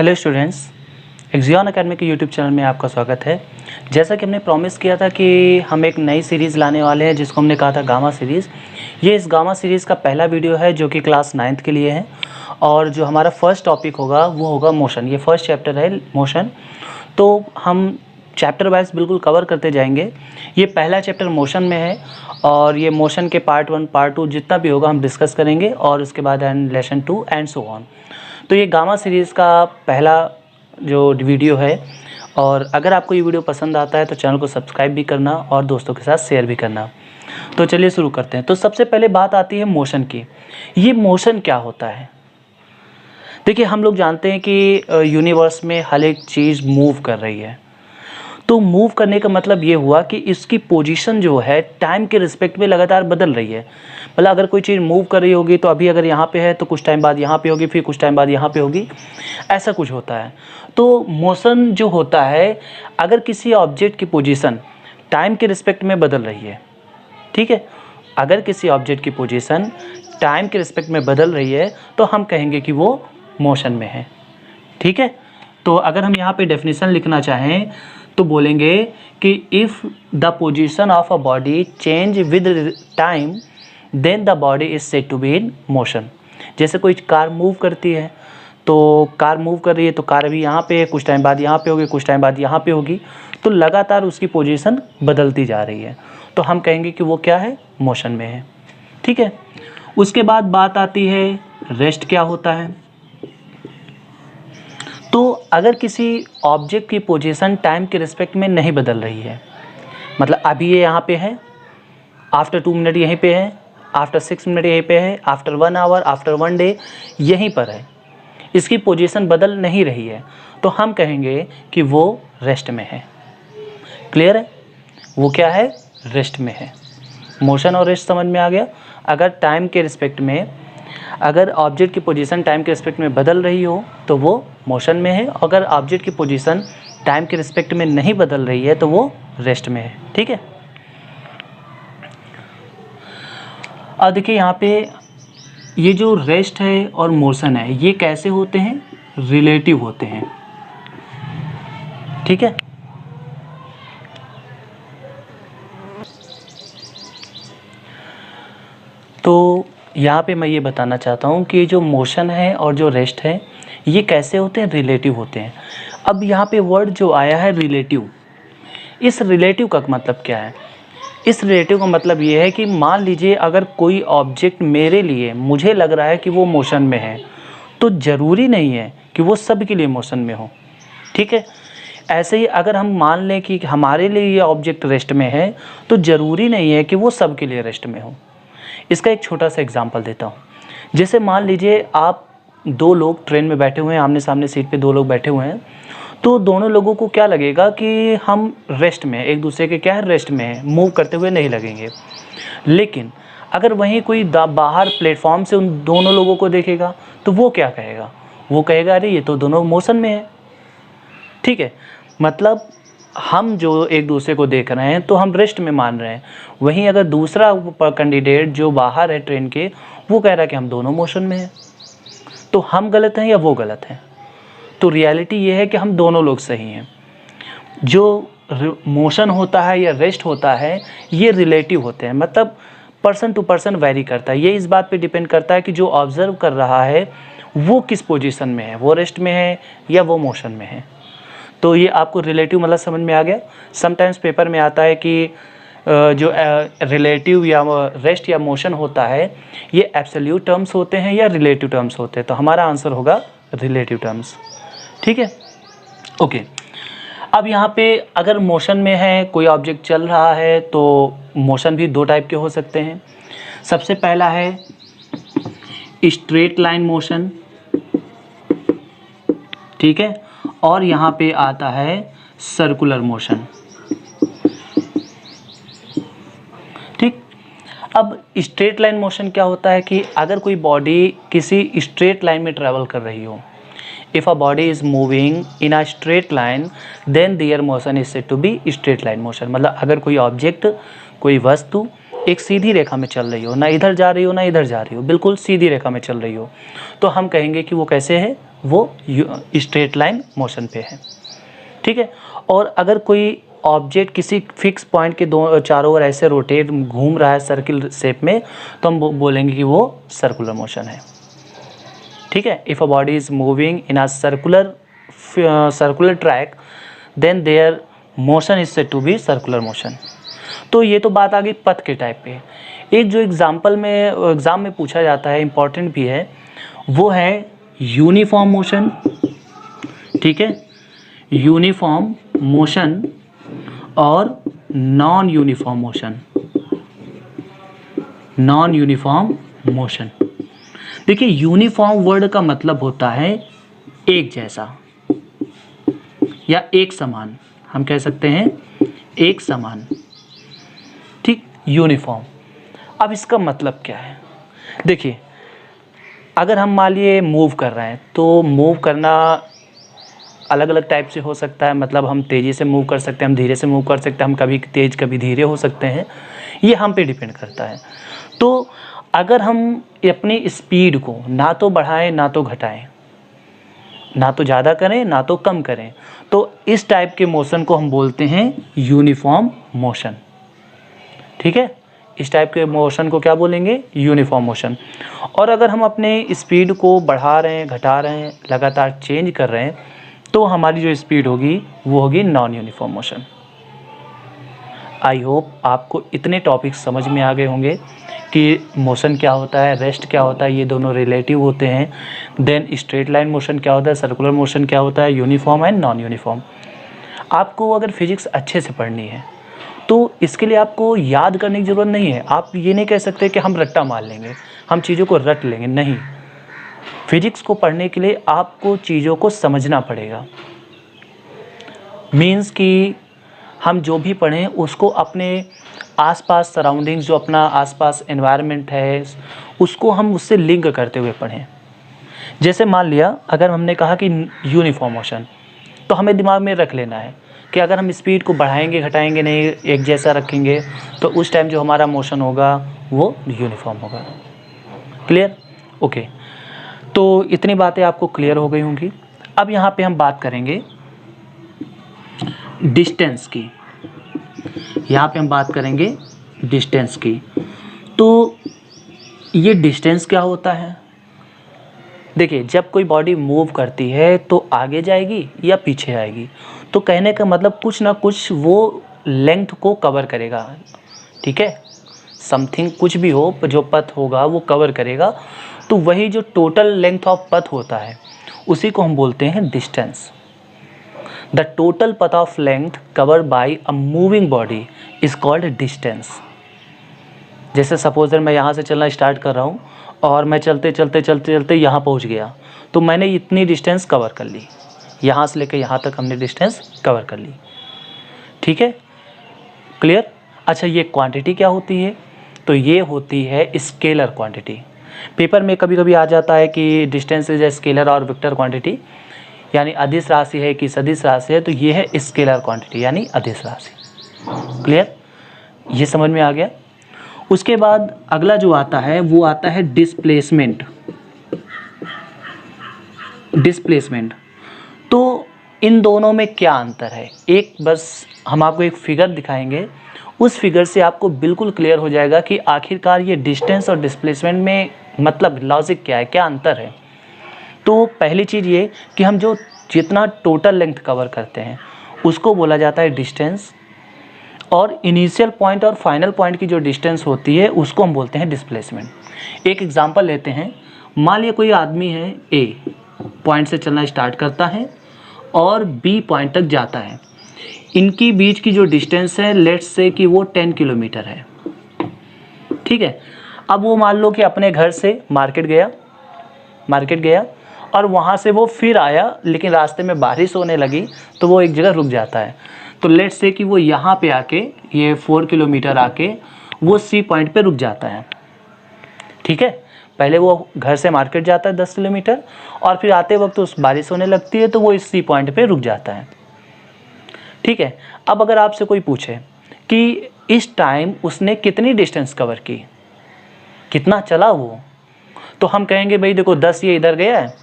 Hello students, एक्सियन academy के YouTube channel में आपका स्वागत है। जैसा कि हमने प्रॉमिस किया था कि हम एक नई सीरीज़ लाने वाले हैं जिसको हमने कहा था गामा सीरीज़। ये इस गामा सीरीज़ का पहला वीडियो है जो कि क्लास 9th के लिए है और जो हमारा फर्स्ट टॉपिक होगा वो होगा मोशन। ये फर्स्ट चैप्टर है मोशन, तो हम चैप्टर वाइज बिल्कुल कवर करते जाएंगे। ये पहला चैप्टर मोशन में है और ये मोशन के पार्ट 1 पार्ट 2 जितना भी होगा हम डिस्कस करेंगे और उसके बाद and lesson 2 and so on. तो ये गामा सीरीज़ का पहला जो वीडियो है और अगर आपको ये वीडियो पसंद आता है तो चैनल को सब्सक्राइब भी करना और दोस्तों के साथ शेयर भी करना। तो चलिए शुरू करते हैं। तो सबसे पहले बात आती है मोशन की। ये मोशन क्या होता है? देखिए, हम लोग जानते हैं कि यूनिवर्स में हर एक चीज़ मूव कर रही है। तो मूव करने का मतलब ये हुआ कि इसकी पोजीशन जो है टाइम के रिस्पेक्ट में लगातार बदल रही है। मतलब अगर कोई चीज़ मूव कर रही होगी तो अभी अगर यहाँ पे है तो कुछ टाइम बाद यहाँ पे होगी, फिर कुछ टाइम बाद यहाँ पे होगी, ऐसा कुछ होता है। तो मोशन जो होता है, अगर किसी ऑब्जेक्ट की पोजीशन टाइम के रिस्पेक्ट में बदल रही है, ठीक है, अगर किसी ऑब्जेक्ट की पोजीशन टाइम के रिस्पेक्ट में बदल रही है तो हम कहेंगे कि वो मोशन में है। ठीक है, तो अगर हम यहाँ पे डेफिनेशन लिखना चाहें तो बोलेंगे कि if the position of a body change with time then the body is said to be in motion. जैसे कोई कार मूव करती है तो कार मूव कर रही है तो कार अभी यहाँ पे है, कुछ टाइम बाद यहाँ पे होगी, कुछ टाइम बाद यहाँ पे होगी, तो लगातार उसकी पोजीशन बदलती जा रही है, तो हम कहेंगे कि वो क्या है, मोशन में है। ठीक है, उसके बाद बात आती है रेस्ट क्या होता है। तो अगर किसी ऑब्जेक्ट की पोजीशन टाइम के रिस्पेक्ट में नहीं बदल रही है, मतलब अभी ये यहाँ पे है, आफ्टर 2 मिनट यहीं पे है, आफ्टर 6 मिनट यहीं पे है, आफ्टर 1 आवर, आफ्टर 1 डे यहीं पर है, इसकी पोजीशन बदल नहीं रही है, तो हम कहेंगे कि वो रेस्ट में है। क्लियर है? वो क्या है, रेस्ट में है। मोशन और रेस्ट समझ में आ गया। अगर टाइम के रिस्पेक्ट में, अगर ऑब्जेक्ट की पोजीशन टाइम के रिस्पेक्ट में बदल रही हो तो वो मोशन में है, अगर ऑब्जेक्ट की पोजीशन टाइम के रिस्पेक्ट में नहीं बदल रही है तो वो रेस्ट में है। ठीक है, अब देखिए यहाँ पे ये जो रेस्ट है और मोशन है ये कैसे होते हैं, रिलेटिव होते हैं। ठीक है, तो यहाँ पे मैं ये बताना चाहता हूँ कि जो मोशन है और जो रेस्ट है ये कैसे होते हैं, रिलेटिव होते हैं। अब यहाँ पे वर्ड जो आया है रिलेटिव, इस रिलेटिव का मतलब क्या है? इस रिलेटिव का मतलब ये है कि मान लीजिए अगर कोई ऑब्जेक्ट मेरे लिए, मुझे लग रहा है कि वो मोशन में है, तो ज़रूरी नहीं है कि वो सब के लिए मोशन में हो। ठीक है, ऐसे ही अगर हम मान लें कि हमारे लिए ये ऑब्जेक्ट रेस्ट में है तो ज़रूरी नहीं है कि वो सब के लिए रेस्ट में हो। इसका एक छोटा सा एग्जांपल देता हूँ। जैसे मान लीजिए आप 2 लोग ट्रेन में बैठे हुए हैं, आमने सामने सीट पे 2 लोग बैठे हुए हैं, तो दोनों लोगों को क्या लगेगा कि हम रेस्ट में, एक दूसरे के क्या है, रेस्ट में है, मूव करते हुए नहीं लगेंगे। लेकिन अगर वहीं कोई बाहर प्लेटफॉर्म से उन दोनों लोगों को देखेगा तो वो क्या कहेगा, वो कहेगा अरे ये तो दोनों मोशन में है। ठीक है, मतलब हम जो एक दूसरे को देख रहे हैं तो हम रेस्ट में मान रहे हैं, वहीं अगर दूसरा कैंडिडेट जो बाहर है ट्रेन के, वो कह रहा है कि हम दोनों मोशन में हैं, तो हम गलत हैं या वो गलत हैं? तो रियलिटी ये है कि हम दोनों लोग सही हैं। जो मोशन होता है या रेस्ट होता है ये रिलेटिव होते हैं, मतलब पर्सन टू पर्सन वैरी करता है। ये इस बात पे डिपेंड करता है कि जो ऑब्जर्व कर रहा है वो किस पोजीशन में है, वो रेस्ट में है या वो मोशन में है। तो ये आपको रिलेटिव मतलब समझ में आ गया। समटाइम्स पेपर में आता है कि जो रिलेटिव या रेस्ट या मोशन होता है ये एब्सोल्यूट टर्म्स होते हैं या रिलेटिव टर्म्स होते हैं, तो हमारा आंसर होगा रिलेटिव टर्म्स। ठीक है, ओके। अब यहाँ पे अगर मोशन में है, कोई ऑब्जेक्ट चल रहा है, तो मोशन भी 2 टाइप के हो सकते हैं। सबसे पहला है स्ट्रेट लाइन मोशन, ठीक है, और यहाँ पे आता है सर्कुलर मोशन। ठीक, अब स्ट्रेट लाइन मोशन क्या होता है कि अगर कोई बॉडी किसी स्ट्रेट लाइन में ट्रैवल कर रही हो, if a body is moving in a straight line then their motion is said to be straight line motion. मतलब अगर कोई ऑब्जेक्ट, कोई वस्तु एक सीधी रेखा में चल रही हो, ना इधर जा रही हो ना इधर जा रही हो, बिल्कुल सीधी रेखा में चल रही हो, तो हम कहेंगे कि वो कैसे है, वो स्ट्रेट लाइन मोशन पे है। ठीक है। और अगर कोई ऑब्जेक्ट किसी फिक्स पॉइंट के दो चारों ओर ऐसे रोटेट घूम रहा है सर्किल शेप में, तो हम बोलेंगे कि वो सर्कुलर मोशन है। ठीक है। If a body is moving in a circular track then their motion is said to be circular motion. तो ये तो बात आ गई पथ के टाइप पे। एक जो एग्जाम में पूछा जाता है, इम्पॉर्टेंट भी है, वो है यूनिफॉर्म मोशन। ठीक है। यूनिफॉर्म मोशन और non uniform motion. Non uniform motion, देखिए यूनिफॉर्म वर्ड का मतलब होता है एक जैसा या एक समान, हम कह सकते हैं एक समान। ठीक, यूनिफॉर्म। अब इसका मतलब क्या है? देखिए, अगर हम मान लिए मूव कर रहे हैं तो मूव करना अलग अलग टाइप से हो सकता है। मतलब हम तेज़ी से मूव कर सकते हैं, हम धीरे से मूव कर सकते हैं, हम कभी तेज़ कभी धीरे हो सकते हैं, ये हम पे डिपेंड करता है। तो अगर हम अपनी स्पीड को ना तो बढ़ाएं ना तो घटाएं, ना तो ज़्यादा करें ना तो कम करें, तो इस टाइप के मोशन को हम बोलते हैं यूनिफॉर्म मोशन। ठीक है, इस टाइप के मोशन को क्या बोलेंगे? Uniform motion. और अगर हम अपने स्पीड को बढ़ा रहे हैं घटा रहे हैं लगातार चेंज कर रहे हैं, तो हमारी जो स्पीड होगी वो होगी non uniform motion. I hope आपको इतने टॉपिक समझ में आ गए होंगे कि मोशन क्या होता है, रेस्ट क्या होता है, ये दोनों रिलेटिव होते हैं। देन स्ट्रेट लाइन मोशन क्या होता है, सर्कुलर मोशन क्या होता है, यूनिफॉर्म एंड नॉन यूनिफॉर्म। आपको अगर फिजिक्स अच्छे से पढ़नी है तो इसके लिए आपको याद करने की ज़रूरत नहीं है। आप ये नहीं कह सकते कि हम रट्टा मार लेंगे, हम चीज़ों को रट लेंगे, नहीं। फिजिक्स को पढ़ने के लिए आपको चीज़ों को समझना पड़ेगा। मीन्स कि हम जो भी पढ़ें उसको अपने आसपास सराउंडिंग्स, जो अपना आसपास एनवायरनमेंट है, उसको हम उससे लिंक करते हुए पढ़ें। जैसे मान लिया अगर हमने कहा कि यूनिफॉर्म मोशन, तो हमें दिमाग में रख लेना है कि अगर हम स्पीड को बढ़ाएंगे घटाएंगे नहीं, एक जैसा रखेंगे, तो उस टाइम जो हमारा मोशन होगा वो यूनिफॉर्म होगा। क्लियर? ओके। तो इतनी बातें आपको क्लियर हो गई होंगी। अब यहाँ पे हम बात करेंगे डिस्टेंस की। यहाँ पे हम बात करेंगे डिस्टेंस की। तो ये डिस्टेंस क्या होता है? देखिए, जब कोई बॉडी मूव करती है तो आगे जाएगी या पीछे आएगी, तो कहने का मतलब कुछ ना कुछ वो लेंथ को कवर करेगा। ठीक है, समथिंग कुछ भी हो, जो पथ होगा वो कवर करेगा। तो वही जो टोटल लेंथ ऑफ पथ होता है उसी को हम बोलते हैं distance. The total path of length cover by a moving body is called distance. जैसे सपोज मैं यहाँ से चलना स्टार्ट कर रहा हूँ और मैं चलते चलते चलते चलते यहाँ पहुँच गया, तो मैंने इतनी डिस्टेंस कवर कर ली। यहाँ से लेकर यहाँ तक हमने डिस्टेंस कवर कर ली। ठीक है, क्लियर? अच्छा, ये क्वांटिटी क्या होती है? तो ये होती है स्केलर क्वांटिटी। पेपर में कभी कभी आ जाता है कि डिस्टेंस इज ए स्केलर और वेक्टर क्वांटिटी, यानी अदिश राशि है कि सदिश राशि है, तो ये है स्केलर क्वांटिटी यानी अदिश राशि। क्लियर? ये समझ में आ गया। उसके बाद अगला जो आता है वो आता है डिस्प्लेसमेंट। डिस्प्लेसमेंट, तो इन दोनों में क्या अंतर है? एक बस हम आपको एक फिगर दिखाएंगे, उस फिगर से आपको बिल्कुल क्लियर हो जाएगा कि आखिरकार ये डिस्टेंस और डिस्प्लेसमेंट में मतलब लॉजिक क्या है, क्या अंतर है। तो पहली चीज़ ये कि हम जो जितना टोटल लेंथ कवर करते हैं उसको बोला जाता है डिस्टेंस, और इनिशियल पॉइंट और फाइनल पॉइंट की जो डिस्टेंस होती है उसको हम बोलते हैं डिस्प्लेसमेंट। एक एग्जांपल लेते हैं। मान लिया कोई आदमी है, ए पॉइंट से चलना स्टार्ट करता है और बी पॉइंट तक जाता है। इनकी बीच की जो डिस्टेंस है लेट्स से कि वो 10 किलोमीटर है। ठीक है, अब वो मान लो कि अपने घर से मार्केट गया और वहाँ से वो फिर आया, लेकिन रास्ते में बारिश होने लगी तो वो एक जगह रुक जाता है। तो लेट्स से कि वो यहाँ पे आके ये 4 किलोमीटर आके वो सी पॉइंट पे रुक जाता है। ठीक है, पहले वो घर से मार्केट जाता है 10 किलोमीटर और फिर आते वक्त उस बारिश होने लगती है तो वो इस सी पॉइंट पे रुक जाता है। ठीक है, अब अगर आपसे कोई पूछे कि इस टाइम उसने कितनी डिस्टेंस कवर की, कितना चला वो, तो हम कहेंगे भाई देखो 10 ये इधर गया है,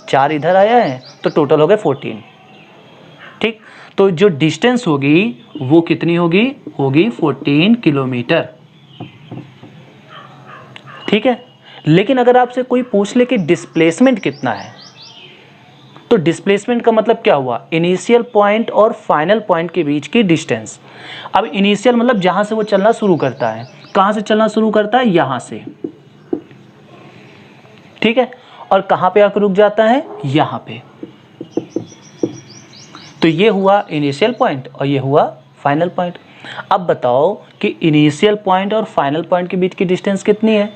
4 इधर आया है, तो टोटल हो गए 14। ठीक, तो जो डिस्टेंस होगी वो कितनी होगी? होगी 14 किलोमीटर। ठीक है, लेकिन अगर आपसे कोई पूछ ले कि डिस्प्लेसमेंट कितना है, तो डिस्प्लेसमेंट का मतलब क्या हुआ? इनिशियल पॉइंट और फाइनल पॉइंट के बीच की डिस्टेंस। अब इनिशियल मतलब जहां से वो चलना शुरू करता है। कहां से चलना शुरू करता है? यहां से। ठीक है, और कहां पे आकर रुक जाता है? यहां पे। तो ये हुआ इनिशियल पॉइंट और ये हुआ फाइनल पॉइंट। अब बताओ कि इनिशियल पॉइंट और फाइनल पॉइंट के बीच की डिस्टेंस कितनी है?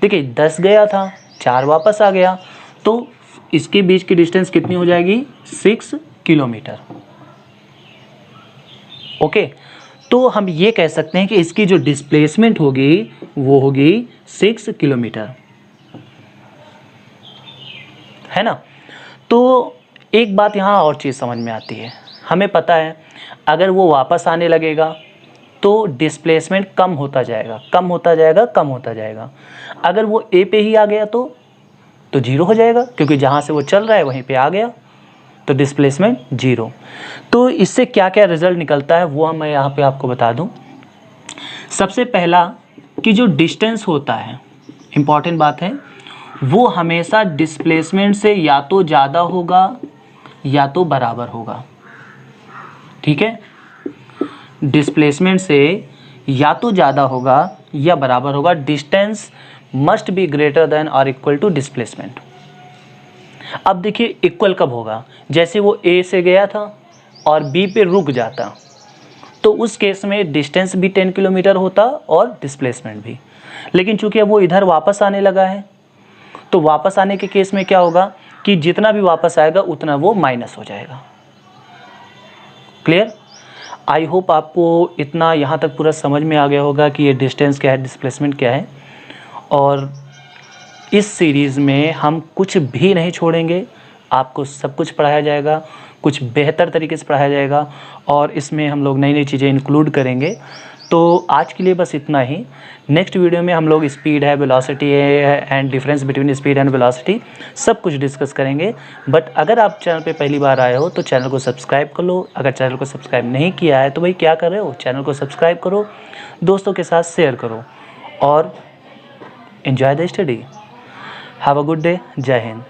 देखिए 10 गया था, 4 वापस आ गया, तो इसके बीच की डिस्टेंस कितनी हो जाएगी? 6 किलोमीटर। ओके, तो हम ये कह सकते हैं कि इसकी जो डिस्प्लेसमेंट होगी वो होगी 6 किलोमीटर, है ना। तो एक बात यहाँ और चीज़ समझ में आती है, हमें पता है अगर वो वापस आने लगेगा तो डिस्प्लेसमेंट कम होता जाएगा, कम होता जाएगा, कम होता जाएगा। अगर वो ए पे ही आ गया तो जीरो हो जाएगा, क्योंकि जहाँ से वो चल रहा है वहीं पे आ गया, तो डिस्प्लेसमेंट जीरो। तो इससे क्या क्या रिजल्ट निकलता है वो मैं यहाँ पे आपको बता दूँ। सबसे पहला कि जो डिस्टेंस होता है, इम्पॉर्टेंट बात है, वो हमेशा डिस्प्लेसमेंट से या तो ज़्यादा होगा या तो बराबर होगा। ठीक है, डिस्प्लेसमेंट से या तो ज़्यादा होगा या बराबर होगा। Distance must be greater than और इक्वल टू डिस्प्लेसमेंट। अब देखिए इक्वल कब होगा? जैसे वो ए से गया था और बी पे रुक जाता, तो उस केस में डिस्टेंस भी 10 किलोमीटर होता और डिस्प्लेसमेंट भी। लेकिन चूंकि अब वो इधर वापस आने लगा है, तो वापस आने के केस में क्या होगा कि जितना भी वापस आएगा उतना वो माइनस हो जाएगा। क्लियर? आई होप आपको इतना यहाँ तक पूरा समझ में आ गया होगा कि ये डिस्टेंस क्या है, डिस्प्लेसमेंट क्या है। और इस सीरीज़ में हम कुछ भी नहीं छोड़ेंगे, आपको सब कुछ पढ़ाया जाएगा, कुछ बेहतर तरीके से पढ़ाया जाएगा, और इसमें हम लोग नई नई चीज़ें इंक्लूड करेंगे। तो आज के लिए बस इतना ही। नेक्स्ट वीडियो में हम लोग स्पीड है, वेलोसिटी है and difference between speed and velocity सब कुछ डिस्कस करेंगे। बट अगर आप चैनल पे पहली बार आए हो तो चैनल को सब्सक्राइब कर लो। अगर चैनल को सब्सक्राइब नहीं किया है तो भाई क्या कर रहे हो, चैनल को सब्सक्राइब करो, दोस्तों के साथ शेयर करो और enjoy the study. Have a good day. जय हिंद।